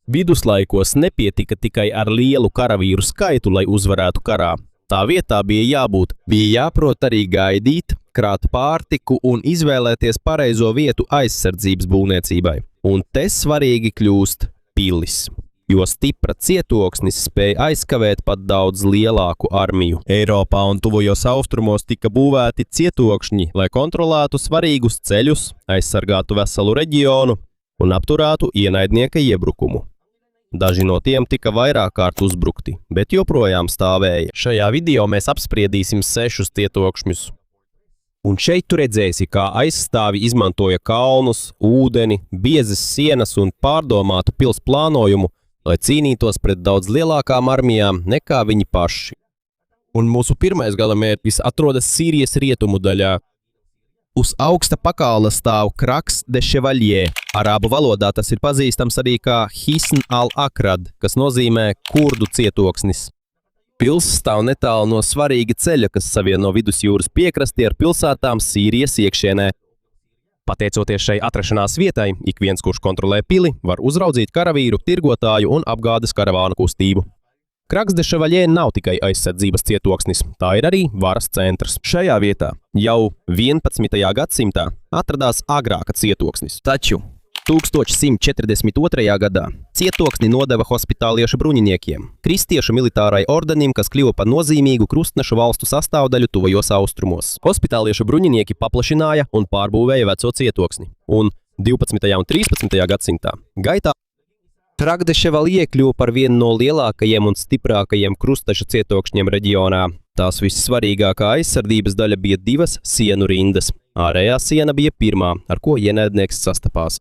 Viduslaikos nepietika tikai ar lielu karavīru skaitu, lai uzvarētu karā. Tā vietā bija jāprot arī gaidīt, krāt pārtiku un izvēlēties pareizo vietu aizsardzības būvniecībai. Un te svarīgi kļūst pilis, jo stipra cietoksnis spēja aizkavēt pat daudz lielāku armiju. Eiropā un tuvajos austrumos tika būvēti cietokšņi, lai kontrolētu svarīgus ceļus, aizsargātu veselu reģionu un apturētu ienaidnieka iebrukumu. Daži no tiem tika vairāk kārt uzbrukti, bet joprojām stāvēja. Šajā video mēs apspriedīsim 6 cietokšņus. Un šeit tu redzēsi, kā aizstāvi izmantoja kalnus, ūdeni, biezas sienas un pārdomātu pils plānojumu, lai cīnītos pret daudz lielākām armijām nekā viņi paši. Un mūsu pirmais galamērķis atrodas Sīrijas rietumu daļā. Uz augsta pakalna stāv Kraks de Chevalier. Arābu valodā tas ir pazīstams arī kā Hisn al-Akrad, kas nozīmē kurdu cietoksnis. Pils stāv netālu no svarīga ceļa, kas savieno vidusjūras piekrasti ar pilsētām Sīrijas iekšienē. Pateicoties šai atrašanās vietai, ik viens, kurš kontrolē pili, var uzraudzīt karavīru, tirgotāju un apgādes karavānu kustību. Kraks de Chevalier nav tikai aizsardzības cietoksnis, tā ir arī varas centrs. Šajā vietā jau 11. gadsimtā atradās agrāka cietoksnis. Taču 1142. gadā cietoksni nodeva hospitāliešu bruņiniekiem, kristiešu militārai ordenim, kas kļuva par nozīmīgu krustnešu valstu sastāvdaļu tuvajos austrumos. Hospitāliešu bruņinieki paplašināja un pārbūvēja veco cietoksni. Un 12. un 13. gadsimtā gaitā Kraks de Chevalier kļuva par vienu no lielākajiem un stiprākajiem krustašu cietokšņiem reģionā. Tās vissvarīgākā aizsardzības daļa bija 2 sienu rindas. Ārējā siena bija pirmā, ar ko ienaidnieks sastapās.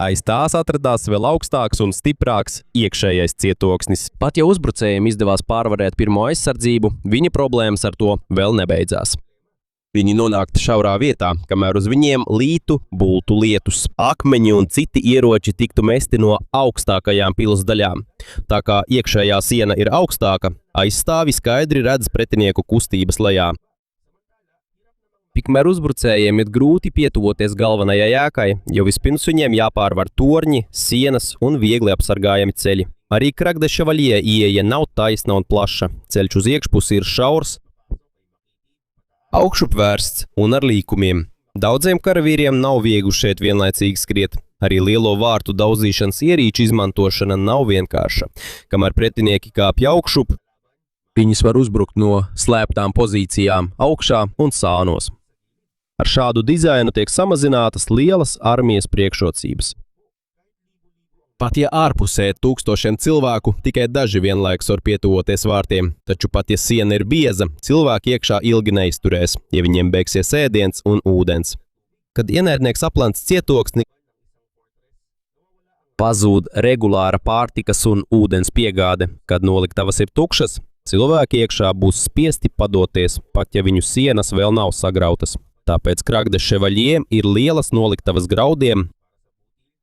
Aiz tās atradās vēl augstāks un stiprāks iekšējais cietoksnis. Pat ja uzbrucējiem izdevās pārvarēt pirmo aizsardzību, viņa problēmas ar to vēl nebeidzās. Viņi nonāktu šaurā vietā, kamēr uz viņiem lītu bultu lietus. Akmeņi un citi ieroči tiktu mesti no augstākajām pils daļām. Tā kā iekšējā siena ir augstāka, aizstāvi skaidri redz pretinieku kustības lejā. Tikmēr uzbrucējiem ir grūti pietuvoties galvenajai ēkai, jo vispirms viņiem jāpārvar torņi, sienas un viegli apsargājami ceļi. Arī Kraks de Chevalier ieeja nav taisna un plaša. Ceļš uz iekšpusi ir šaurs, augšupvērsts un ar līkumiem. Daudziem karavīriem nav viegli šeit vienlaicīgi skriet. Arī lielo vārtu daudzīšanas ierīču izmantošana nav vienkārša. Kamēr pretinieki kāpj augšup, viņus var uzbrukt no slēptām pozīcijām augšā un sānos. Ar šādu dizainu tiek samazinātas lielas armijas priekšrocības. Pat ja ārpusē tūkstošiem cilvēku, tikai daži vienlaikus var pietuvoties vārtiem, taču pat ja siena ir bieza, cilvēki iekšā ilgi neizturēs, ja viņiem beigsies ēdiens un ūdens. Kad ienaidnieks aplenc cietoksni, pazūd regulāra pārtikas un ūdens piegāde. Kad noliktavas ir tukšas, cilvēki iekšā būs spiesti padoties, pat ja viņu sienas vēl nav sagrautas. Tāpēc Kraks de Chevalier ir lielas noliktavas graudiem,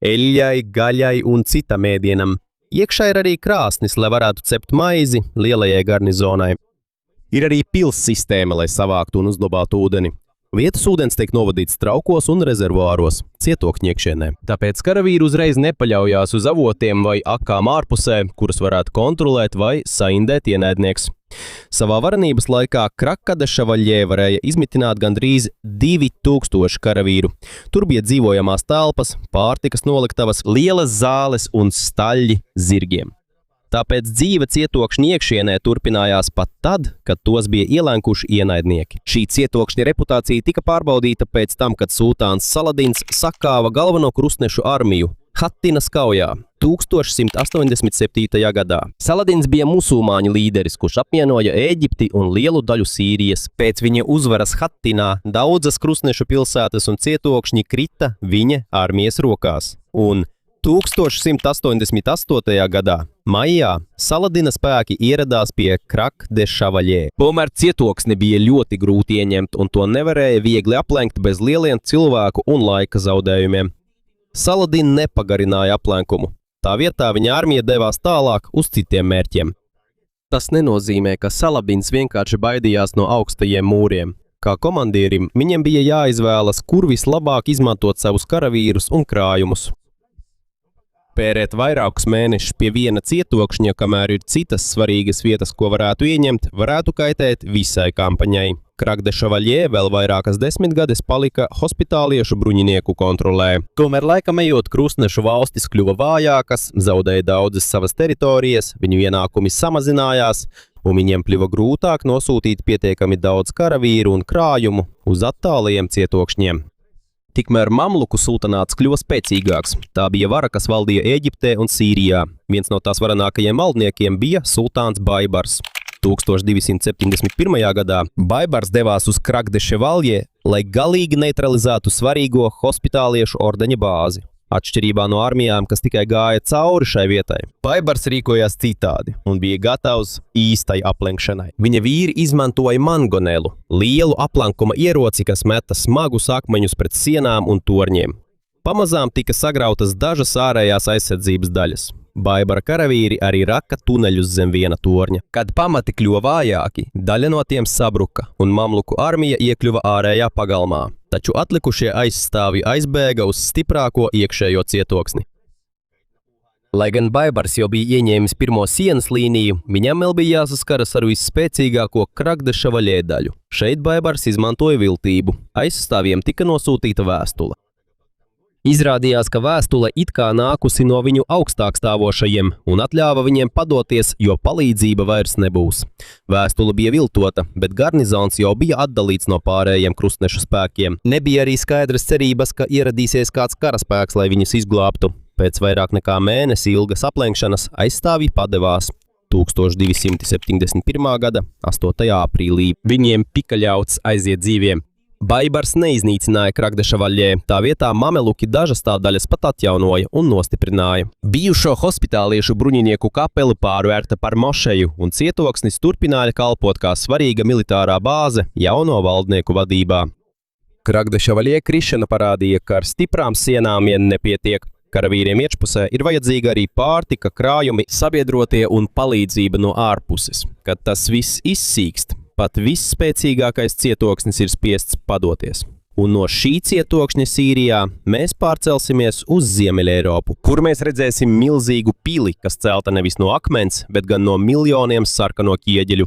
eļļai, gaļai un citam ēdienam. Iekšā ir arī krāsnis, lai varētu cept maizi lielajai garnizonai. Ir arī pils sistēma, lai savāktu un uzglabātu ūdeni. Vietas ūdens tiek novadīts traukos un rezervuāros, cietokšņa iekšienē. Tāpēc karavīri uzreiz nepaļaujās uz avotiem vai akām ārpusē, kuras varētu kontrolēt vai saindēt ienaidnieks. Savā varenības laikā Kraks de Chevalier varēja izmitināt gandrīz 2000 karavīru. Tur bija dzīvojamās telpas, pārtikas noliktavas, lielas zāles un staļļi zirgiem. Tāpēc dzīve cietokšņa iekšienē turpinājās pat tad, kad tos bija ielenkuši ienaidnieki. Šī cietokšņa reputācija tika pārbaudīta pēc tam, kad sultāns Saladins sakāva galveno krustnešu armiju Hattinas kaujā 1187. gadā. Saladins bija musulmaņu līderis, kurš apvienoja Ēģipti un lielu daļu Sīrijas. Pēc viņa uzvaras Hattinā daudzas krustnešu pilsētas un cietokšņi krita viņa armijas rokās. Un 1188. gadā maijā Saladina spēki ieradās pie Kraks de Chevalier. Tomēr cietoksni bija ļoti grūti ieņemt, un to nevarēja viegli aplenkt bez lieliem cilvēku un laika zaudējumiem. Saladin nepagarināja aplenkumu. Tā vietā viņa armija devās tālāk uz citiem mērķiem. Tas nenozīmē, ka Saladins vienkārši baidījās no augstajiem mūriem. Kā komandierim, viņam bija jāizvēlas, kur vislabāk izmantot savus karavīrus un krājumus. Pērēt vairākus mēnešus pie viena cietokšņa, kamēr ir citas svarīgas vietas, ko varētu ieņemt, varētu kaitēt visai kampaņai. Kragdešavaļie vēl vairākas desmitgades palika hospitāliešu bruņinieku kontrolē. Tomēr laikam ejot krustnešu valstis kļuva vājākas, zaudēja daudzas savas teritorijas, viņu ienākumi samazinājās, un viņiem kļuva grūtāk nosūtīt pietiekami daudz karavīru un krājumu uz attālajiem cietokšņiem. Tikmēr Mamluku sultanāts kļuva spēcīgāks. Tā bija vara, kas valdīja Ēģiptē un Sīrijā. Viens no tās varenākajiem valdniekiem bija sultāns Baibars. 1271. gadā Baibars devās uz Kragdešavaļie, lai galīgi neutralizētu svarīgo hospitāliešu ordeņa bāzi. Atšķirībā no armijām, kas tikai gāja cauri šai vietai, Baibars rīkojās citādi un bija gatavs īstai aplenkšanai. Viņa vīri izmantoja mangonelu, lielu aplankuma ieroci, kas meta smagus akmeņus pret sienām un torņiem. Pamazām tika sagrautas dažas ārējās aizsardzības daļas. Baibara karavīri arī raka tuneļus zem viena torņa. Kad pamati kļuva vājāki, daļa no tiem sabruka, un Mamluku armija iekļuva ārējā pagalmā. Taču atlikušie aizstāvji aizbēga uz stiprāko iekšējo cietoksni. Lai gan Baibars jau bija ieņēmis pirmo sienas līniju, viņam vēl bija jāsaskaras ar visspēcīgāko Kragdešavaļie daļu. Šeit Baibars izmantoja viltību. Aizstāvjiem tika nosūtīta vēstule. Izrādījās, ka vēstule it kā nākusi no viņu augstāk stāvošajiem un atļāva viņiem padoties, jo palīdzība vairs nebūs. Vēstule bija viltota, bet garnizons jau bija atdalīts no pārējiem krustnešu spēkiem. Nebija arī skaidras cerības, ka ieradīsies kāds karaspēks, lai viņus izglābtu. Pēc vairāk nekā mēnesi ilgas aplenkšanas aizstāvji padevās. 1271. gada 8. aprīlī viņiem tika ļauts aiziet dzīviem. Baibars neiznīcināja Kragdešavaļie, tā vietā mameluki dažas tā daļas pat atjaunoja un nostiprināja. Bijušo hospitāliešu bruņinieku kapeli pārvērta par mošeju, un cietoksnis turpināja kalpot kā svarīga militārā bāze jauno valdnieku vadībā. Kragdešavaļie krišana parādīja, ka ar stiprām sienām vien nepietiek. Karavīriem iekšpusē ir vajadzīga arī pārtika, krājumi, sabiedrotie un palīdzība no ārpuses. Kad tas viss izsīkst, pat visspēcīgākais cietoksnis ir spiests padoties. Un no šī cietokšņa Sīrijā mēs pārcelsimies uz Ziemeļeiropu, kur mēs redzēsim milzīgu pili, kas celta nevis no akmens, bet gan no miljoniem sarkano ķieģeļu.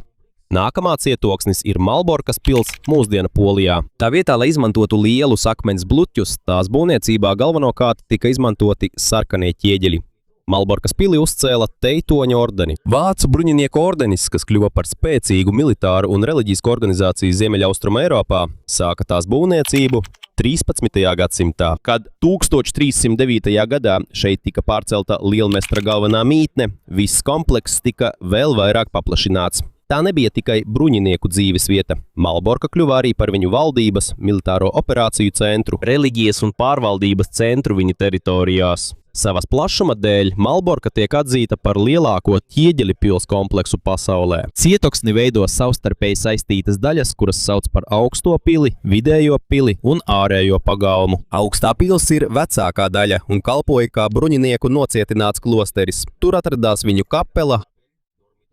Nākamā cietoksnis ir Malborkas pils mūsdienu Polijā. Tā vietā, lai izmantotu lielus akmens bluķus, tās būvniecībā galvenokārt tika izmantoti sarkanie ķieģeļi. Malborkas pili uzcēla Teitoņu ordeni. Vācu bruņinieku ordenis, kas kļuva par spēcīgu militāru un reliģisku organizāciju Ziemeļaustruma Eiropā, sāka tās būvniecību 13. gadsimtā, kad 1309. gadā šeit tika pārcelta lielmestra galvenā mītne, viss komplekss tika vēl vairāk paplašināts. Tā nebija tikai bruņinieku dzīves vieta. Malborka kļuva arī par viņu valdības, militāro operāciju centru, reliģijas un pārvaldības centru viņu teritorijās. Savas plašuma dēļ Malborka tiek atzīta par lielāko ķieģeļu pils kompleksu pasaulē. Cietoksni veido savstarpēji saistītas daļas, kuras sauc par augsto pili, vidējo pili un ārējo pagalmu. Augstā pils ir vecākā daļa un kalpoja kā bruņinieku nocietināts klosteris. Tur atradās viņu kapela,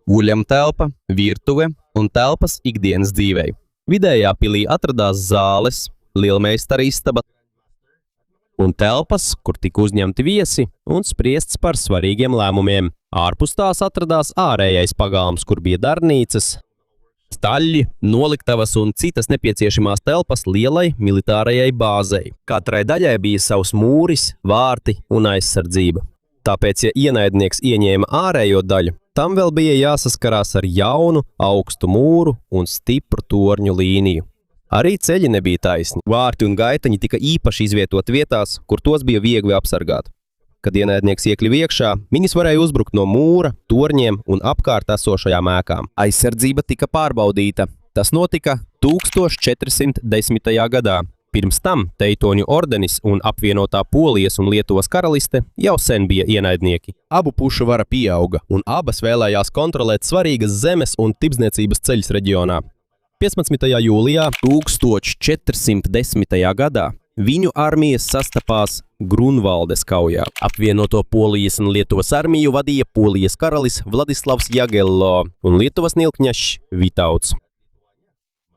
guļamtelpa, virtuve un telpas ikdienas dzīvei. Vidējā pilī atradās zāles, lielmeistara istaba un telpas, kur tika uzņemti viesi un spriests par svarīgiem lēmumiem. Ārpus tās atradās ārējais pagalms, kur bija darbnīcas, staļļi, noliktavas un citas nepieciešamās telpas lielai militārajai bāzei. Katrai daļai bija savs mūris, vārti un aizsardzība. Tāpēc, ja ienaidnieks ieņēma ārējo daļu, tam vēl bija jāsaskarās ar jaunu, augstu mūru un stipru torņu līniju. Arī ceļi nebija taisni. Vārti un gaitaņi tika īpaši izvietot vietās, kur tos bija viegli apsargāt. Kad ienaidnieks iekļuva iekšā, viņus varēja uzbrukt no mūra, torņiem un apkārt esošajām ēkām. Aizsardzība tika pārbaudīta. Tas notika 1410. gadā. Pirms tam Teitoņu ordenis un apvienotā Polijas un Lietuvas karaliste jau sen bija ienaidnieki. Abu pušu vara pieauga, un abas vēlējās kontrolēt svarīgas zemes un tirdzniecības ceļus reģionā. 15. jūlijā 1410. gadā viņu armijas sastapās Grunvaldes kaujā. Apvienoto Polijas un Lietuvas armiju vadīja Polijas karalis Vladislavs Jagello un Lietuvas nilkņašs Vitauts.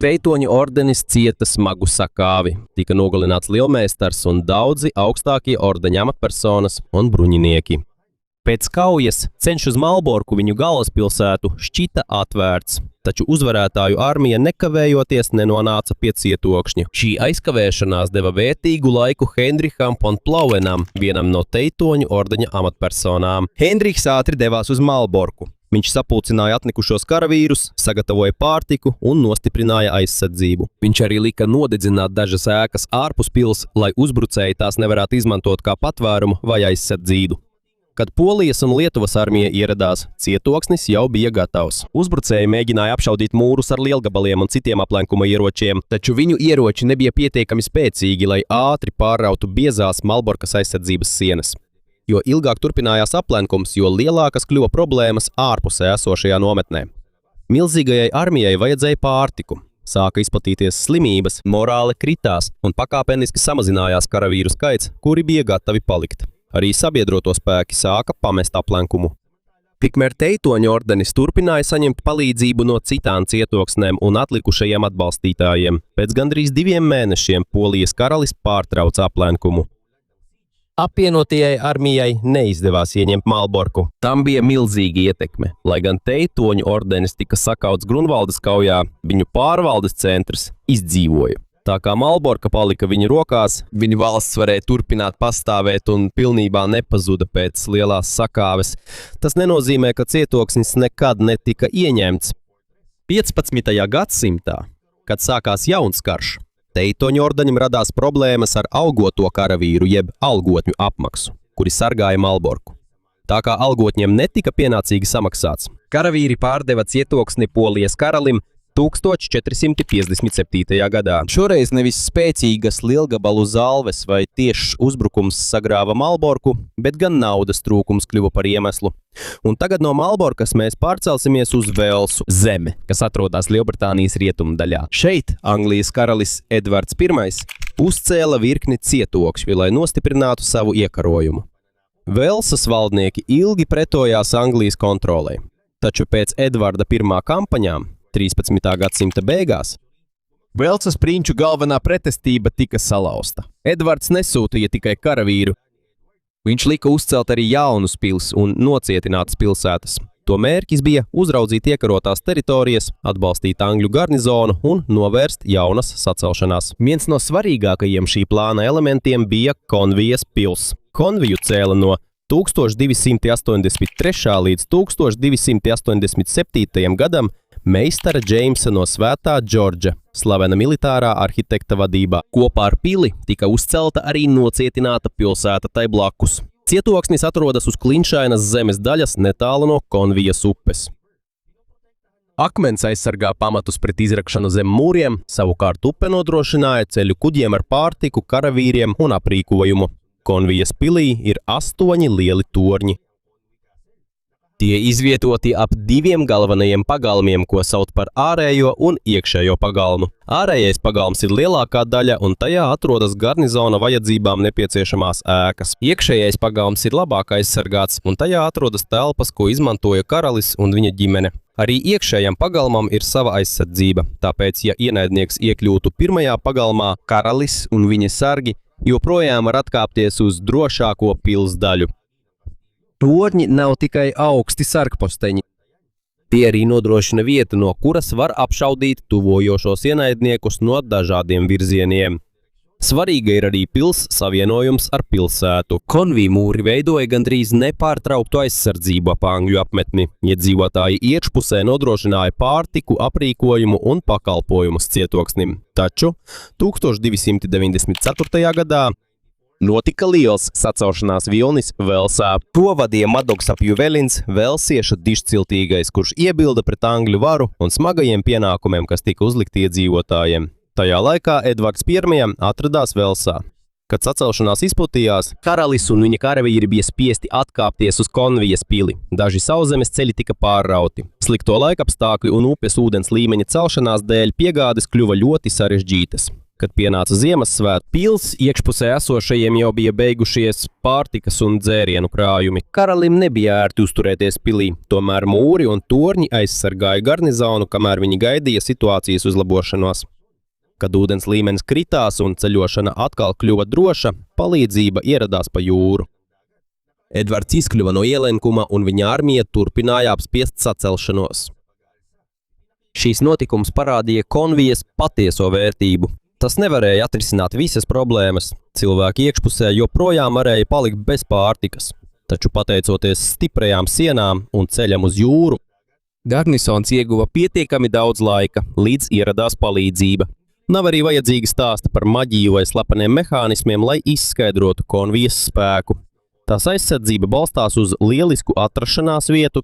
Teitoņu ordenis cieta smagu sakāvi, tika nogalināts lielmeistars un daudzi augstākie ordeņa amatpersonas un bruņinieki. Pēc kaujas ceļš uz Malborku, viņu galvaspilsētu, šķita atvērts, taču uzvarētāju armija nekavējoties nenonāca pie cietokšņa. Šī aizkavēšanās deva vērtīgu laiku Heinricham von Plauenam, vienam no Teitoņu ordeņa amatpersonām. Heinrichs ātri devās uz Malborku. Viņš sapulcināja atnikušos karavīrus, sagatavoja pārtiku un nostiprināja aizsardzību. Viņš arī lika nodedzināt dažas ēkas ārpus pils, lai uzbrucēji tās nevarētu izmantot kā patvērumu vai aizsardzību. Kad Polijas un Lietuvas armija ieradās, cietoksnis jau bija gatavs. Uzbrucēji mēģināja apšaudīt mūrus ar lielgabaliem un citiem aplenkuma ieročiem, taču viņu ieroči nebija pietiekami spēcīgi, lai ātri pārrautu biezās Malborkas aizsardzības sienas. Jo ilgāk turpinājās aplenkums, jo lielākas kļuva problēmas ārpusē esošajā nometnē. Milzīgajai armijai vajadzēja pārtiku. Sāka izplatīties slimības, morāle kritās un pakāpeniski samazinājās karavīru skaits, kuri bija gatavi palikt. Arī sabiedroto spēki sāka pamest aplenkumu. Tikmēr Teitoņu ordenis turpināja saņemt palīdzību no citām cietoksnēm un atlikušajiem atbalstītājiem. Pēc gandrīz 2 mēnešiem Polijas karalis pārtrauca aplenkumu. Apvienotajai armijai neizdevās ieņemt Malborku. Tam bija milzīga ietekme. Lai gan Teitoņu ordenis tika sakauts Grunvaldas kaujā, viņu pārvaldes centrs izdzīvoja. Tā kā Malborka palika viņu rokās, viņa valsts varēja turpināt pastāvēt un pilnībā nepazuda pēc lielās sakāves. Tas nenozīmē, ka cietoksnis nekad netika ieņemts. 15. gadsimtā, kad sākās jauns karš, Teitoņu ordenim radās problēmas ar algoto karavīru jeb algotņu apmaksu, kuri sargāja Malborku. Tā kā algotņiem netika pienācīgi samaksāts, karavīri pārdeva cietoksni Polijas karalim 1457. gadā. Šoreiz nevis spēcīgas lielgabalu zalves vai tiešs uzbrukums sagrāva Malborku, bet gan naudas trūkums kļuva par iemeslu. Un tagad no Malborkas mēs pārcelsimies uz Velsu zemi, kas atrodas Lielbritānijas rietumdaļā. Šeit Anglijas karalis Edvards I uzcēla virkni cietokšļu, lai nostiprinātu savu iekarojumu. Velsas valdnieki ilgi pretojās Anglijas kontrolei, taču pēc Edvarda I kampaņām 13. gadsimta beigās Velsas prinču galvenā pretestība tika salauzta. Edvards nesūtīja tikai karavīru. Viņš lika uzcelt arī jaunus pils un nocietinātas pilsētas. To mērķis bija uzraudzīt iekarotās teritorijas, atbalstīt angļu garnizonu un novērst jaunas sacelšanās. Viens no svarīgākajiem šī plāna elementiem bija Konvijas pils. Konviju cēla no 1283. līdz 1287. gadam meistara Džeimsa no Svētā Džordža, slavena militārā arhitekta vadībā. Kopā ar pili tika uzcelta arī nocietināta pilsēta tai blakus. Cietoksnis atrodas uz klinšainas zemes daļas netālu no Konvijas upes. Akmens aizsargā pamatus pret izrakšanu zem mūriem, savukārt upe nodrošināja ceļu kuģiem ar pārtiku, karavīriem un aprīkojumu. Konvijas pilī ir 8 lieli torņi. Tie izvietoti ap 2 galvenajiem pagalmiem, ko sauc par ārējo un iekšējo pagalmu. Ārējais pagalms ir lielākā daļa, un tajā atrodas garnizona vajadzībām nepieciešamās ēkas. Iekšējais pagalms ir labāk aizsargāts, un tajā atrodas telpas, ko izmantoja karalis un viņa ģimene. Arī iekšējam pagalmam ir sava aizsardzība, tāpēc, ja ienaidnieks iekļūtu pirmajā pagalmā, karalis un viņa sargi joprojām var atkāpties uz drošāko pils daļu. Torņi nav tikai augsti sargposteņi. Tie arī nodrošina vietu, no kuras var apšaudīt tuvojošos ienaidniekus no dažādiem virzieniem. Svarīga ir arī pils savienojums ar pilsētu. Konviju mūri veidoja gandrīz nepārtrauktu aizsardzību ap angļu apmetni. Iedzīvotāji iekšpusē nodrošināja pārtiku, aprīkojumu un pakalpojumus cietoksnim. Taču 1294. gadā notika liels sacelšanās vilnis Velsā. To vadīja Madoks ap Juvelins, velsiešu dišciltīgais, kurš iebilda pret angļu varu un smagajiem pienākumiem, kas tika uzlikti iedzīvotājiem. Tajā laikā Edvards I atradās Velsā. Kad sacelšanās izplatījās, karalis un viņa karavīri bija spiesti atkāpties uz Konvijas pili. Daži sauszemes ceļi tika pārrauti. Slikto laikapstākļu un upes ūdens līmeņa celšanās dēļ piegādes kļuva ļoti sarežģītas. Kad pienāca Ziemassvētki, pils iekšpusē esošajiem jau bija beigušies pārtikas un dzērienu krājumi. Karalim nebija ērti uzturēties pilī, tomēr mūri un torņi aizsargāja garnizonu, kamēr viņi gaidīja situācijas uzlabošanos. Kad ūdens līmenis kritās un ceļošana atkal kļuva droša, palīdzība ieradās pa jūru. Edvards izkļuva no ielenkuma un viņa armija turpināja apspiest sacelšanos. Šīs notikums parādīja konvijas patieso vērtību. Tas nevarēja atrisināt visas problēmas. Cilvēki iekšpusē joprojām varēja palikt bez pārtikas, taču pateicoties stiprajām sienām un ceļam uz jūru, garnisons ieguva pietiekami daudz laika, līdz ieradās palīdzība. Nav arī vajadzīgi stāsti par maģiju vai slepeniem mehānismiem, lai izskaidrotu konvijas spēku. Tās aizsardzība balstās uz lielisku atrašanās vietu,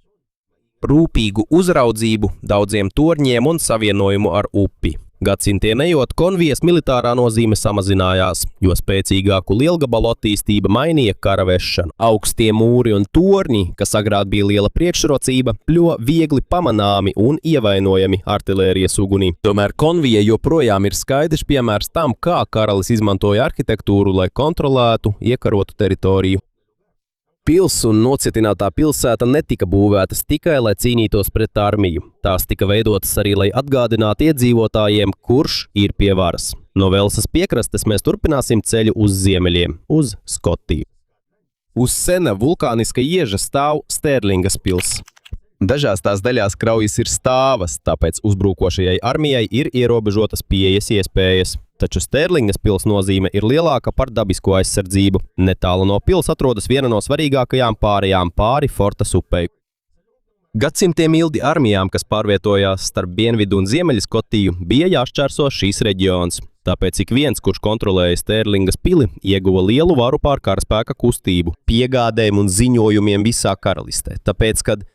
rūpīgu uzraudzību, daudziem torņiem un savienojumu ar upi. Gadsimtiem ejot, konvijas militārā nozīme samazinājās, jo spēcīgāku lielgabalu attīstība mainīja kara vešanu. Augstie mūri un torņi, kas agrāk bija liela priekšrocība, kļuva viegli pamanāmi un ievainojami artilērijas ugunī. Tomēr konvija joprojām ir skaidrs piemērs tam, kā karalis izmantoja arhitektūru, lai kontrolētu iekarotu teritoriju. Pils un nocietinātā pilsēta netika būvētas tikai, lai cīnītos pret armiju. Tās tika veidotas arī, lai atgādinātu iedzīvotājiem, kurš ir pie varas. No Velsas piekrastes mēs turpināsim ceļu uz ziemeļiem, uz Skotiju. Uz sena vulkāniska ieža stāv Sterlingas pils. Dažās tās daļās kraujas ir stāvas, tāpēc uzbrukošajai armijai ir ierobežotas pieejas iespējas. Taču Sterlingas pils nozīme ir lielāka par dabisko aizsardzību. Netālu no pils atrodas viena no svarīgākajām pārējām pāri Fortas upei. Gadsimtiem ilgi armijām, kas pārvietojās starp Dienvidu un Ziemeļskotiju, bija jāšķērso šīs reģions. Tāpēc ik viens, kurš kontrolēja Sterlingas pili, ieguva lielu varu pār karaspēka kustību, piegādēm un ziņojumiem visā karalistē. Tāpēc, kad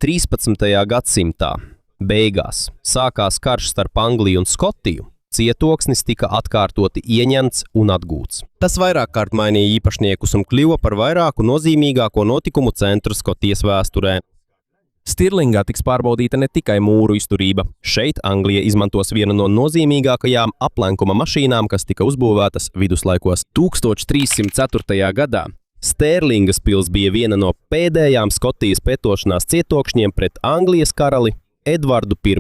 13. gadsimtā beigās sākās karš starp Angliju un Skotiju, cietoksnis tika atkārtoti ieņemts un atgūts. Tas vairāk kārt mainīja īpašniekus un kļuva par vairāku nozīmīgāko notikumu centru Skotijas vēsturē. Stirlingā tiks pārbaudīta ne tikai mūru izturība. Šeit Anglija izmantos vienu no nozīmīgākajām aplenkuma mašīnām, kas tika uzbūvētas viduslaikos. 1304. gadā Sterlingas pils bija viena no pēdējām Skotijas pretošanās cietokšņiem pret Anglijas karali Edvardu I.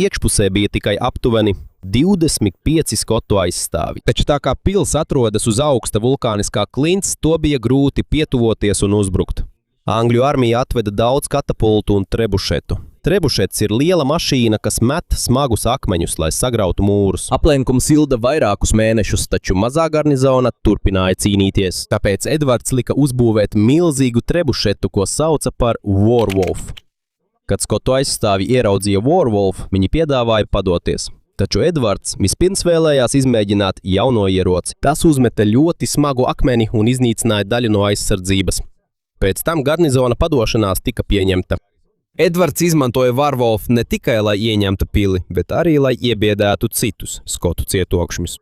Iekšpusē bija tikai aptuveni 25 skotu aizstāvi. Taču tā kā pils atrodas uz augsta vulkāniskā klints, to bija grūti pietuvoties un uzbrukt. Angļu armija atveda daudz katapultu un trebušetu. Trebušets ir liela mašīna, kas met smagus akmeņus, lai sagrautu mūrus. Aplenkums ilga vairākus mēnešus, taču mazā garnizona turpināja cīnīties. Tāpēc Edvards lika uzbūvēt milzīgu trebušetu, ko sauca par Warwolf. Kad skotu aizstāvi ieraudzīja Warwolf, viņi piedāvāja padoties. Taču Edvards vispirms vēlējās izmēģināt jauno ieroci. Tas uzmeta ļoti smagu akmeni un iznīcināja daļu no aizsardzības. Pēc tam garnizona padošanās tika pieņemta. Edvards izmantoja Warwolf ne tikai, lai ieņemtu pili, bet arī, lai iebiedētu citus skotu cietokšņus.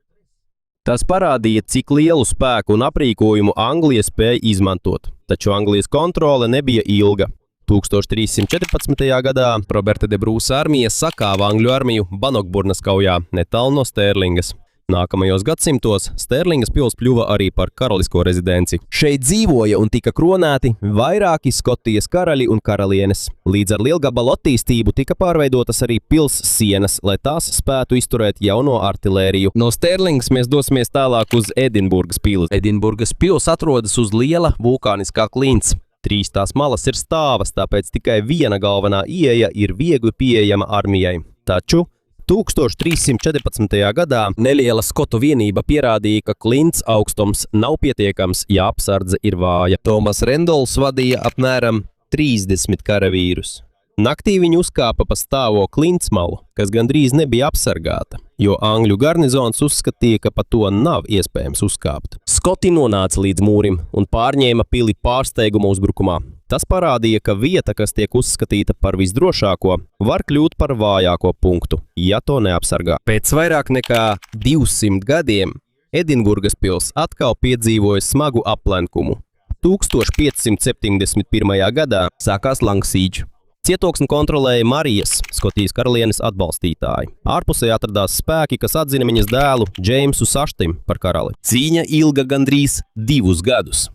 Tas parādīja, cik lielu spēku un aprīkojumu Anglija spēja izmantot, taču Anglijas kontrole nebija ilga. 1314. gadā Roberta de Brūsa armija sakāva Angļu armiju Banokburnas kaujā netālu no Sterlingas. Nākamajos gadsimtos Sterlingas pils kļuva arī par karalisko rezidenci. Šeit dzīvoja un tika kronēti vairāki Skotijas karaļi un karalienes. Līdz ar lielgabalu attīstību tika pārveidotas arī pils sienas, lai tās spētu izturēt jauno artilēriju. No Sterlingas mēs dosimies tālāk uz Edinburgas pili. Edinburgas pils atrodas uz liela vulkāniskā klints. 3 tās malas ir stāvas, tāpēc tikai viena galvenā ieeja ir viegli pieejama armijai. Taču 1314. gadā neliela skotu vienība pierādīja, ka klints augstums nav pietiekams, ja apsardze ir vāja. Tomas Rendols vadīja apmēram 30 karavīrus. Naktī viņi uzkāpa pa stāvo klintsmalu, kas gandrīz nebija apsargāta, jo Angļu garnizons uzskatīja, ka pa to nav iespējams uzkāpt. Skoti nonāca līdz mūrim un pārņēma pili pārsteiguma uzbrukumā. Tas parādīja, ka vieta, kas tiek uzskatīta par visdrošāko, var kļūt par vājāko punktu, ja to neapsargā. Pēc vairāk nekā 200 gadiem Edinburgas pils atkal piedzīvoja smagu aplenkumu. 1571. gadā sākās Langsīdž. Cietoksni kontrolēja Marijas, Skotijas karalienes atbalstītāji. Ārpusē atradās spēki, kas atzina viņas dēlu Džeimsu Saštim par karali. Cīņa ilga gandrīz 2 gadus.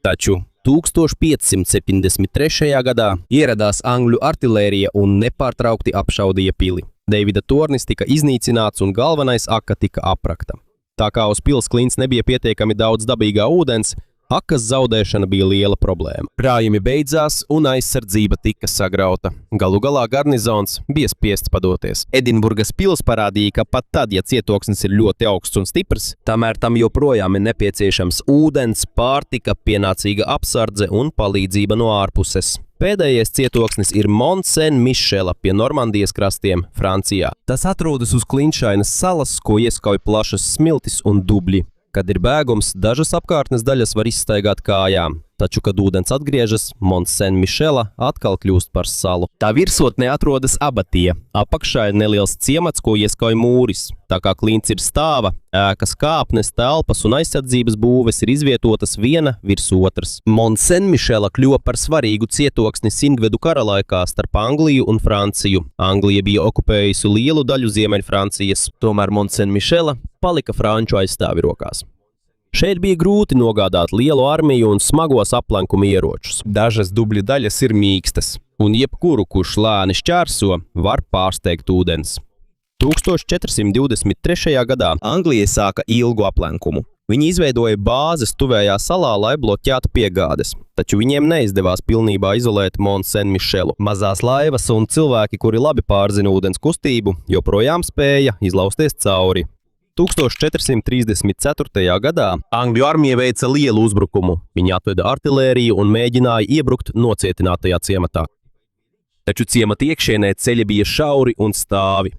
Taču 1573. gadā ieradās Angļu artilērija un nepārtraukti apšaudīja pili. Deivida tornis tika iznīcināts un galvenais aka tika aprakta. Tā kā uz pils klints nebija pietiekami daudz dabīgā ūdens, Akas zaudēšana bija liela problēma. Krājumi beidzās un aizsardzība tika sagrauta. Galu galā garnizons bija spiests padoties. Edinburgas pils parādīja, ka pat tad, ja cietoksnis ir ļoti augsts un stiprs, tomēr tam joprojām ir nepieciešams ūdens, pārtika, pienācīga apsardze un palīdzība no ārpuses. Pēdējais cietoksnis ir Mont Saint-Michela pie Normandijas krastiem, Francijā. Tas atrodas uz klinšainas salas, ko ieskauj plašas smiltis un dubļi. Kad ir bēgums, dažas apkārtnes daļas var izstaigāt kājām, taču, kad ūdens atgriežas, Mont Saint-Michela atkal kļūst par salu. Tā virsotnē atrodas abatija. Apakšā ir neliels ciemats, ko ieskauj mūris. Tā kā klints ir stāva, ēkas, kāpnes, telpas un aizsardzības būves ir izvietotas viena virs otras. Mont Saint-Michela kļuva par svarīgu cietoksni Singvedu kara laikā starp Angliju un Franciju. Anglija bija okupējusi lielu daļu Ziemeļfrancijas, tomēr Mont Saint-Michela palika franču aizstāvi rokās. Šeit bija grūti nogādāt lielu armiju un smagos aplenkuma ieročus. Dažas dubļu daļas ir mīkstas, un jebkuru, kurš lēni šķērso, var pārsteigt ūdens. 1423. gadā Anglija sāka ilgu aplenkumu. Viņi izveidoja bāzes tuvējā salā, lai bloķētu piegādes, taču viņiem neizdevās pilnībā izolēt Mont Saint-Michelu. Mazās laivas un cilvēki, kuri labi pārzina ūdens kustību, joprojām spēja izlausties cauri. 1434. gadā Angļu armija veica lielu uzbrukumu. Viņi atveda artilēriju un mēģināja iebrukt nocietinātajā ciematā. Taču ciemata iekšienē ceļi bija šauri un stāvi.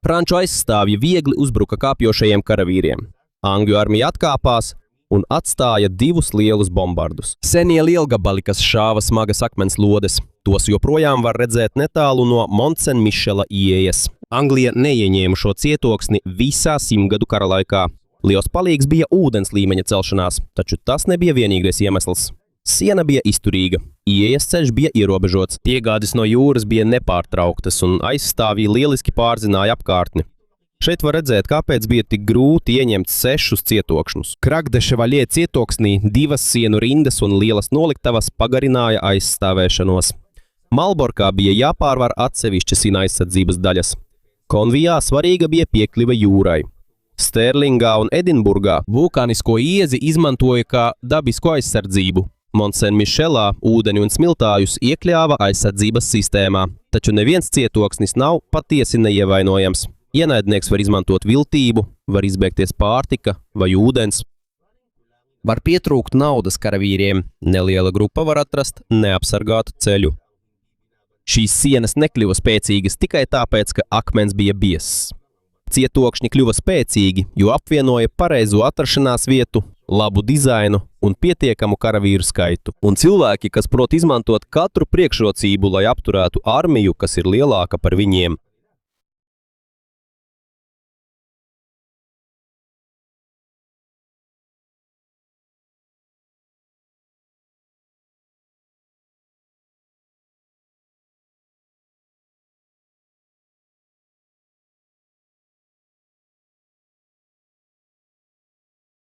Franču aizstāvji viegli uzbruka kāpjošajiem karavīriem. Angļu armija atkāpās un atstāja divus lielus bombardus. Senie lielgabali, kas šāva smagas akmens lodes, tos joprojām var redzēt netālu no Mont Saint-Michela ieejas. Anglija neieņēma šo cietoksni visā simtgadu kara laikā. Liels palīgs bija ūdens līmeņa celšanās, taču tas nebija vienīgais iemesls. Siena bija izturīga, ieejas ceļš bija ierobežots, piegādes no jūras bija nepārtrauktas un aizstāvji lieliski pārzināja apkārtni. Šeit var redzēt, kāpēc bija tik grūti ieņemt 6 cietokšņus. Kragdeševaļie cietoksnī 2 sienu rindas un lielas noliktavas pagarināja aizstāvēšanos. Malborkā bija jāpārvar atsevišķas siena aizsardzības daļas. Konvijā svarīga bija piekļuve jūrai. Sterlingā un Edinburgā vulkānisko iezi izmantoja kā dabisko aizsardzību. Mont Saint-Michelā ūdeni un smiltājus iekļāva aizsardzības sistēmā, taču neviens cietoksnis nav patiesi neievainojams. Ienaidnieks var izmantot viltību, var izbēgties pārtika vai ūdens. Var pietrūkt naudas karavīriem, neliela grupa var atrast neapsargātu ceļu. Šīs sienas nekļuva spēcīgas tikai tāpēc, ka akmens bija biezs. Cietokšņi kļuva spēcīgi, jo apvienoja pareizo atrašanās vietu, labu dizainu un pietiekamu karavīru skaitu. Un cilvēki, kas prot izmantot katru priekšrocību, lai apturētu armiju, kas ir lielāka par viņiem.